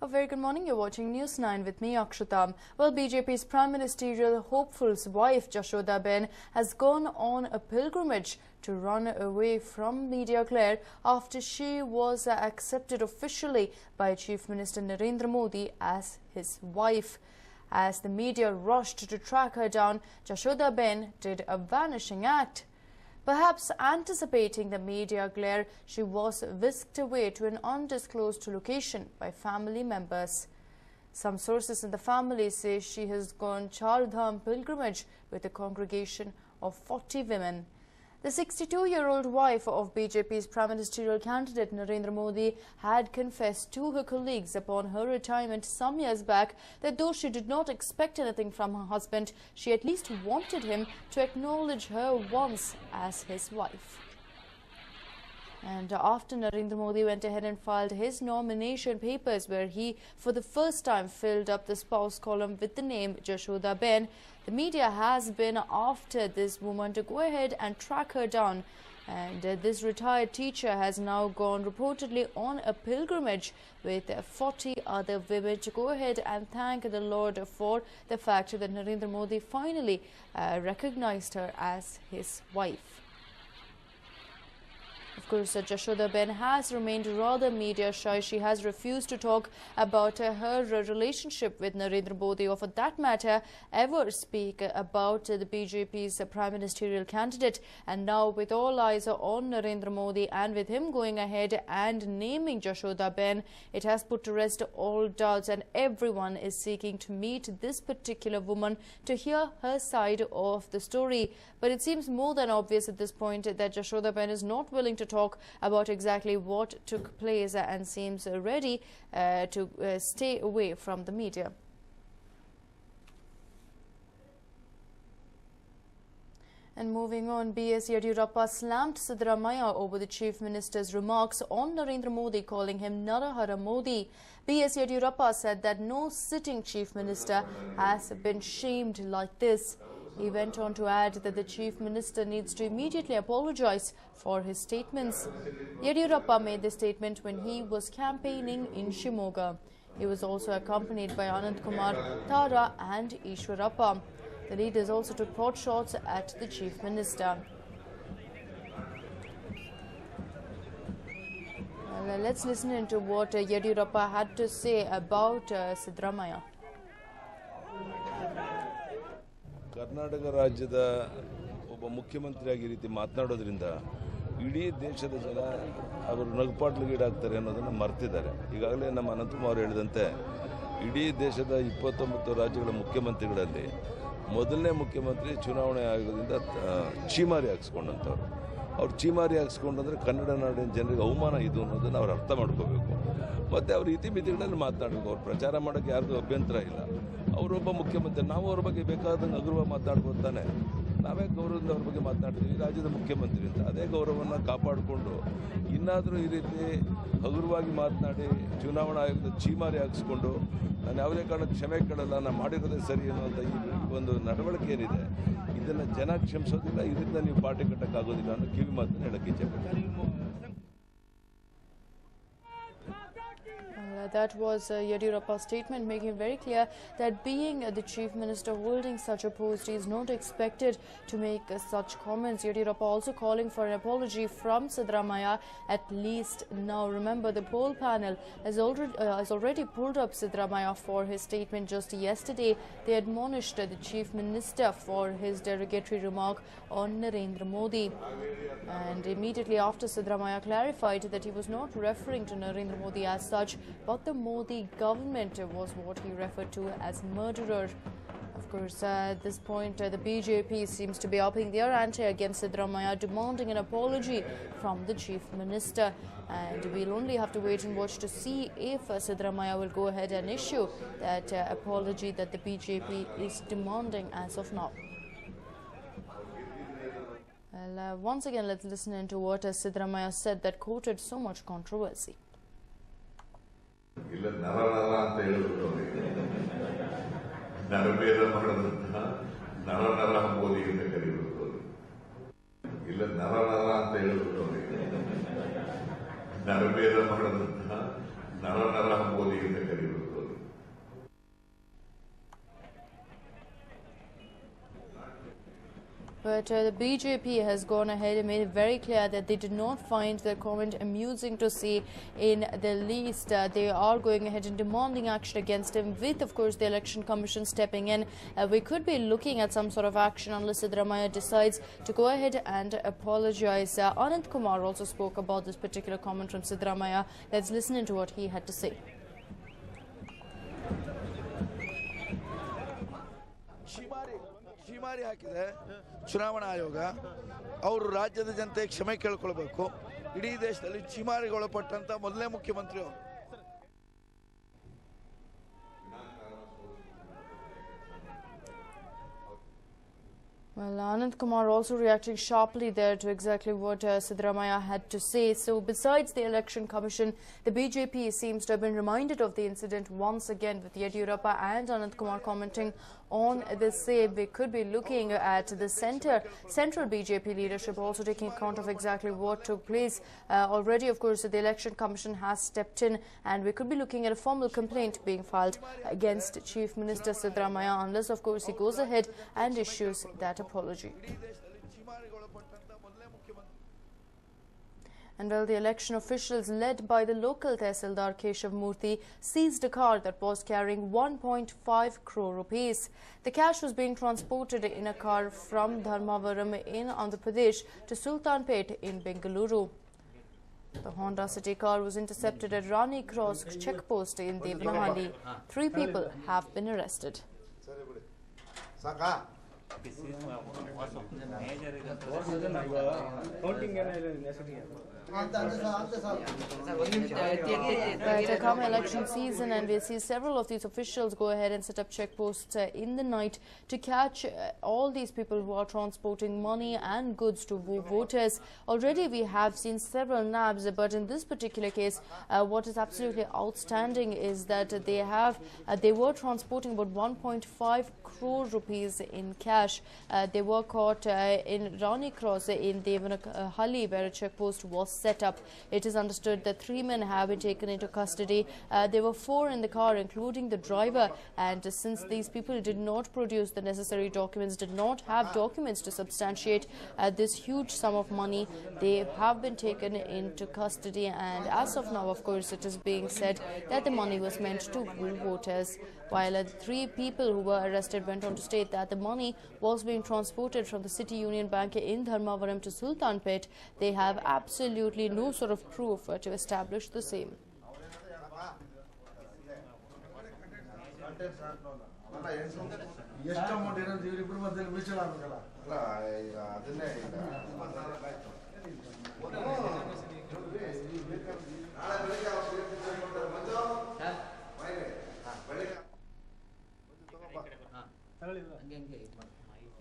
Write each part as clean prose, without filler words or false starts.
A very good morning. You're watching News9 with me, Akshata. Well, BJP's Prime Ministerial hopeful's wife, Jashodaben, has gone on a pilgrimage to run away from media glare after she was accepted officially by Chief Minister Narendra Modi as his wife. As the media rushed to track her down, Jashodaben did a vanishing act. Perhaps anticipating the media glare, she was whisked away to an undisclosed location by family members. Some sources in the family say she has gone Char Dham pilgrimage with a congregation of 40 women. The 62-year-old wife of BJP's Prime Ministerial candidate Narendra Modi had confessed to her colleagues upon her retirement some years back that though she did not expect anything from her husband, she at least wanted him to acknowledge her once as his wife. And after Narendra Modi went ahead and filed his nomination papers, where he for the first time filled up the spouse column with the name Jashodaben, the media has been after this woman to go ahead and track her down. And this retired teacher has now gone reportedly on a pilgrimage with 40 other women to go ahead and thank the Lord for the fact that Narendra Modi finally recognized her as his wife. Of course, Jashodaben has remained rather media shy. She has refused to talk about her relationship with Narendra Modi, or for that matter, ever speak about the BJP's Prime Ministerial candidate. And now, with all eyes on Narendra Modi and with him going ahead and naming Jashodaben, it has put to rest all doubts, and everyone is seeking to meet this particular woman to hear her side of the story. But it seems more than obvious at this point that Jashodaben is not willing to talk about exactly what took place and seems ready to stay away from the media. And moving on, B.S. Yediyurappa slammed Siddaramaiah over the Chief Minister's remarks on Narendra Modi, calling him Narahara Modi. B.S. Yediyurappa said that no sitting Chief Minister has been shamed like this. He went on to add that the Chief Minister needs to immediately apologize for his statements. Yediyurappa made the statement when he was campaigning in Shimoga. He was also accompanied by Anand Kumar, Tara and Ishwarappa. The leaders also took pot shots at the Chief Minister. Well, let's listen into what Yediyurappa had to say about Siddaramaiah. Karnataka ರಾಜ್ಯದ ಒಬ್ಬ ಮುಖ್ಯಮಂತ್ರಿಯಾಗಿ ಈ ರೀತಿ ಮಾತನಾಡೋದ್ರಿಂದ ಇಡೀ ದೇಶದ ಜನ ಅವರು ನಗುಪಾಟ್ಲಿಗೀಡಾಗ್ತಾರೆ ಅನ್ನೋದನ್ನು ಮರ್ತಿದ್ದಾರೆ. ಈಗಾಗಲೇ ನಮ್ಮ ಅನಂತಕುಮಾರ್ ಹೇಳಿದಂತೆ ಇಡೀ ದೇಶದ 29 ರಾಜ್ಯಗಳ ಮುಖ್ಯಮಂತ್ರಿಗಳಲ್ಲಿ ಮೊದಲನೇ ಮುಖ್ಯಮಂತ್ರಿ ಚುನಾವಣೆ ಆಯೋಗದಿಂದ ಚೀಮಾರಿ ಹಾಕ್ಸ್ಕೊಂಡಂಥವ್ರು. ಅವ್ರು ಚೀಮಾರಿ ಹಾಕ್ಸ್ಕೊಂಡಂದ್ರೆ ಕನ್ನಡ ನಾಡಿನ ಜನರಿಗೆ ಅವಮಾನ ಇದು ಅನ್ನೋದನ್ನು ಅವ್ರು ಅರ್ಥ ಮಾಡ್ಕೋಬೇಕು. ಮತ್ತು ಅವ್ರ ಇತಿಮಿತಿಗಳಲ್ಲಿ ಮಾತನಾಡಬೇಕು. ಅವ್ರು ಪ್ರಚಾರ ಮಾಡೋಕ್ಕೆ ಯಾರಿಗೂ ಅಭ್ಯಂತರ ಇಲ್ಲ. ಅವರೊಬ್ಬ ಮುಖ್ಯಮಂತ್ರಿ, ನಾವು ಅವ್ರ ಬಗ್ಗೆ ಬೇಕಾದಂಗೆ ಹಗುರವಾಗಿ ಮಾತನಾಡ್ಬೋದು ತಾನೆ. ನಾವೇ ಗೌರವದಿಂದ ಅವ್ರ ಬಗ್ಗೆ ಮಾತನಾಡ್ತೀವಿ, ರಾಜ್ಯದ ಮುಖ್ಯಮಂತ್ರಿ ಅಂತ. ಅದೇ ಗೌರವವನ್ನು ಕಾಪಾಡಿಕೊಂಡು ಇನ್ನಾದರೂ ಈ ರೀತಿ ಹಗುರವಾಗಿ ಮಾತನಾಡಿ ಚುನಾವಣಾ ಆಯೋಗದ ಚೀಮಾರಿ ಹಾಕಿಸ್ಕೊಂಡು ನಾನು ಯಾವುದೇ ಕಾರಣಕ್ಕೆ ಕ್ಷಮೆ ಕೇಳಲ್ಲ, ನಾನು ಮಾಡಿರೋದೇ ಸರಿ ಅನ್ನುವಂಥ ಈ ಒಂದು ನಡವಳಿಕೆ ಏನಿದೆ, ಇದನ್ನು ಜನ ಕ್ಷಮಿಸೋದಿಲ್ಲ, ಇದರಿಂದ ನೀವು ಪಾರ್ಟಿ ಕಟ್ಟಕ್ಕಾಗೋದಿಲ್ಲ ಅನ್ನೋ ಕಿವಿ ಮಾತನ್ನು ಹೇಳಕ್ಕೆ ಇಚ್ಛೆಪಡ್ತೀನಿ. That was Yediyurappa's statement, making it very clear that being the Chief Minister holding such a post, he is not expected to make such comments. Yediyurappa also calling for an apology from Siddaramaiah at least now. Remember, the poll panel has already pulled up Siddaramaiah for his statement just yesterday. They admonished the Chief Minister for his derogatory remark on Narendra Modi. And immediately after, Siddaramaiah clarified that he was not referring to Narendra Modi as such, but the Modi government was what he referred to as murderer. Of course, at this point, the BJP seems to be upping their ante against Siddaramaiah, demanding an apology from the Chief Minister. And we'll only have to wait and watch to see if Siddaramaiah will go ahead and issue that apology that the BJP is demanding as of now. Well, once again, let's listen into what Siddaramaiah said that quoted so much controversy. ಇಲ್ಲ ನರ ಅಂತ ಹೇಳಿಬಿಟ್ಟು ನರಭೇದ ಮಾಡೋದಂತ ನರ ಮೋದಿ ಅಂತ ಕರೀಬೇಕು. ಇಲ್ಲ ನರ ಅಂತ ಹೇಳಿಬಿಟ್ಟು ನರಭೇದ ಮಾಡೋದಂತ ನರ ಮೋದಿ ಅಂತ ಕರೀಬೇಕು. But the BJP has gone ahead and made it very clear that they did not find the comment amusing to see in the least. They are going ahead and demanding action against him, with, of course, the Election Commission stepping in. We could be looking at some sort of action unless Siddaramaiah decides to go ahead and apologize. Anand Kumar also spoke about this particular comment from Siddaramaiah. Let's listen into what he had to say. ಛೀಮಾರಿ ಹಾಕಿದೆ ಚುನಾವಣಾ ಆಯೋಗ. ಅವರು ರಾಜ್ಯದ ಜನತೆ ಕ್ಷಮೆ ಕೇಳಿಕೊಳ್ಳಬೇಕು. ಇಡೀ ದೇಶದಲ್ಲಿ ಛೀಮಾರಿಗೊಳಪಟ್ಟಂತ ಮೊದಲನೇ ಮುಖ್ಯಮಂತ್ರಿ ಅವರು. Well, Anand Kumar also reacting sharply there to exactly what Siddaramaiah had to say. So, besides the Election Commission, the BJP seems to have been reminded of the incident once again, with Yediyurappa and Anand Kumar commenting on the same. We could be looking at the central BJP leadership also taking account of exactly what took place. Already, of course, the Election Commission has stepped in, and we could be looking at a formal complaint being filed against Chief Minister Siddaramaiah, unless, of course, he goes ahead and issues that apology. And well, the election officials led by the local Tehsildar Keshav Murthy seized a car that was carrying 1.5 crore rupees. The cash was being transported in a car from Dharmavaram in Andhra Pradesh to Sultanpet in Bengaluru. The Honda City car was intercepted at Rani Cross checkpost in Devanahalli. 3 people have been arrested. Right, come election season, and we see several of these officials go ahead and set up checkposts in the night to catch all these people who are transporting money and goods to voters. Already we have seen several nabs, but in this particular case, what is absolutely outstanding is that they were transporting about 1.5 crore rupees in cash. They were caught in Rani Cross in Devanahalli, where a checkpost was set up. It is understood that 3 men have been taken into custody. There were 4 in the car, including the driver, and since these people did not produce the necessary documents, did not have documents to substantiate this huge sum of money, they have been taken into custody, and as of now, of course, it is being said that the money was meant to woo voters. While the 3 people who were arrested went on to state that the money was being transported from the City Union Bank in Dharmavaram to Sultanpet, they have absolutely no sort of proof to establish the same.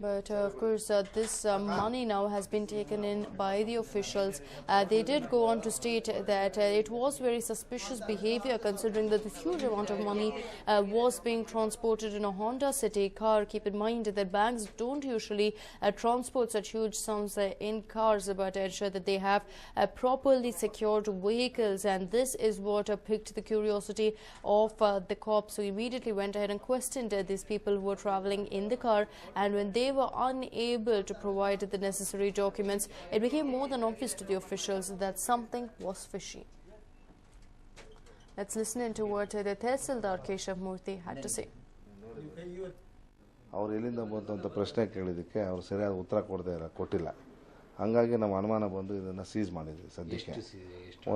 But of course, this money now has been taken in by the officials. They did go on to state that it was very suspicious behavior, considering that the huge amount of money was being transported in a Honda City car. Keep in mind that banks don't usually transport such huge sums in cars, but ensure that they have properly secured vehicles. And this is what piqued the curiosity of the cops, who immediately went ahead and questioned these people who were traveling in the car. And when they were unable to provide the necessary documents, it became more than obvious to the officials that something was fishy. Let's listen into what the Tehsildar Keshav Murthy had to say. ಅವರು ಎಲ್ಲಿಂದ ಬಂತು ಅಂತ ಪ್ರಶ್ನೆ ಕೇಳಿದ್ದಕ್ಕೆ ಅವರು ಸರಿಯಾದ ಉತ್ತರ ಕೊಟ್ಟಿಲ್ಲ. ಹಾಗಾಗಿ ನಮ್ಮ ಅನುಮಾನ ಬಂದು ಇದನ್ನು ಸೀಸ್ ಮಾಡಿದ್ವಿ. ಸದ್ಯಕ್ಕೆ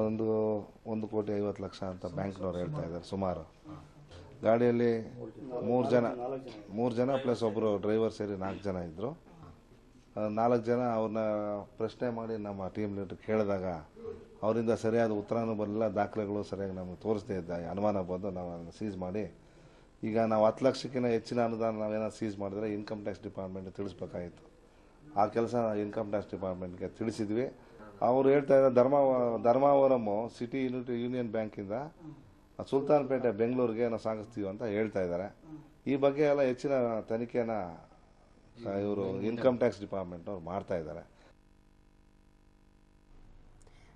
1,50,00,000 ಅಂತ ಬ್ಯಾಂಕ್ನವ್ರು ಹೇಳ್ತಾ ಇದ್ದಾರೆ. ಸುಮಾರು ಗಾಡಿಯಲ್ಲಿ 3 ಜನ ಪ್ಲಸ್ ಒಬ್ಬರು ಡ್ರೈವರ್ ಸೇರಿ 4 ಜನ ಇದ್ದರು. 4 ಜನ ಅವ್ರನ್ನ ಪ್ರಶ್ನೆ ಮಾಡಿ ನಮ್ಮ ಟೀಮ್ ಲೀಡರ್ ಕೇಳಿದಾಗ ಅವರಿಂದ ಸರಿಯಾದ ಉತ್ತರನೂ ಬರಲಿಲ್ಲ, ದಾಖಲೆಗಳು ಸರಿಯಾಗಿ ನಮಗೆ ತೋರಿಸ್ತಾ ಇದ್ದ. ಅನುಮಾನ ಬಂದು ನಾವು ಅದನ್ನು ಸೀಸ್ ಮಾಡಿ, ಈಗ ನಾವು 10 ಲಕ್ಷಕ್ಕಿಂತ ಹೆಚ್ಚಿನ ಅನುದಾನ ನಾವೇನಾದ್ರು ಸೀಸ್ ಮಾಡಿದ್ರೆ ಇನ್ಕಮ್ ಟ್ಯಾಕ್ಸ್ ಡಿಪಾರ್ಟ್ಮೆಂಟ್ ತಿಳಿಸ್ಬೇಕಾಗಿತ್ತು. ಆ ಕೆಲಸ ಇನ್ಕಮ್ ಟ್ಯಾಕ್ಸ್ ಡಿಪಾರ್ಟ್ಮೆಂಟ್ಗೆ ತಿಳಿಸಿದ್ವಿ. ಅವರು ಹೇಳ್ತಾ ಇದ್ದಾರೆ ಧರ್ಮಾವರಂ ಸಿಟಿ ಯೂನಿಯನ್ ಬ್ಯಾಂಕಿಂದ ಸುಲ್ತಾನ್ಪೇಟೆ ಬೆಂಗಳೂರಿಗೆ ನಾವು ಸಾಗಿಸ್ತೀವಿ ಅಂತ ಹೇಳ್ತಾ ಇದ್ದಾರೆ. ಈ ಬಗ್ಗೆ ಎಲ್ಲ ಹೆಚ್ಚಿನ ತನಿಖೆನ ಇವರು ಇನ್ಕಮ್ ಟ್ಯಾಕ್ಸ್ ಡಿಪಾರ್ಟ್ಮೆಂಟ್ ಅವರು ಮಾಡ್ತಾ ಇದ್ದಾರೆ.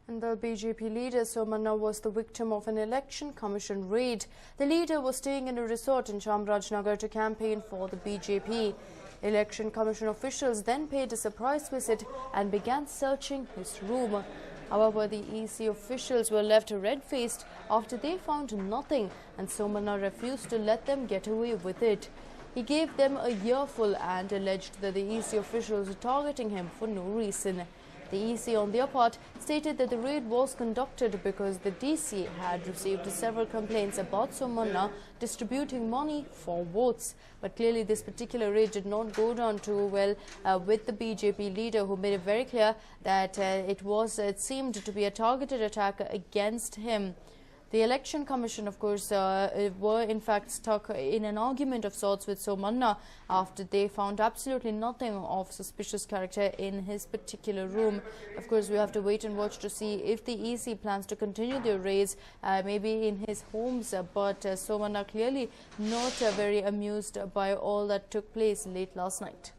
And the BJP leader Somanna was the victim of an election commission raid. The leader was staying in a resort in Chamrajnagar to campaign for the BJP. Election Commission officials then paid a surprise visit and began searching his room. However, the EC officials were left red-faced after they found nothing, and Somanna refused to let them get away with it. He gave them a earful and alleged that the EC officials were targeting him for no reason. The EC, on their part, stated that the raid was conducted because the DC had received several complaints about Somanna distributing money for votes. But clearly this particular raid did not go down too well with the BJP leader, who made it very clear that it seemed to be a targeted attack against him. The Election Commission, of course, were in fact stuck in an argument of sorts with Somanna after they found absolutely nothing of suspicious character in his particular room. Of course, we have to wait and watch to see if the EC plans to continue their raids, maybe in his homes, but Somanna clearly not very amused by all that took place late last night.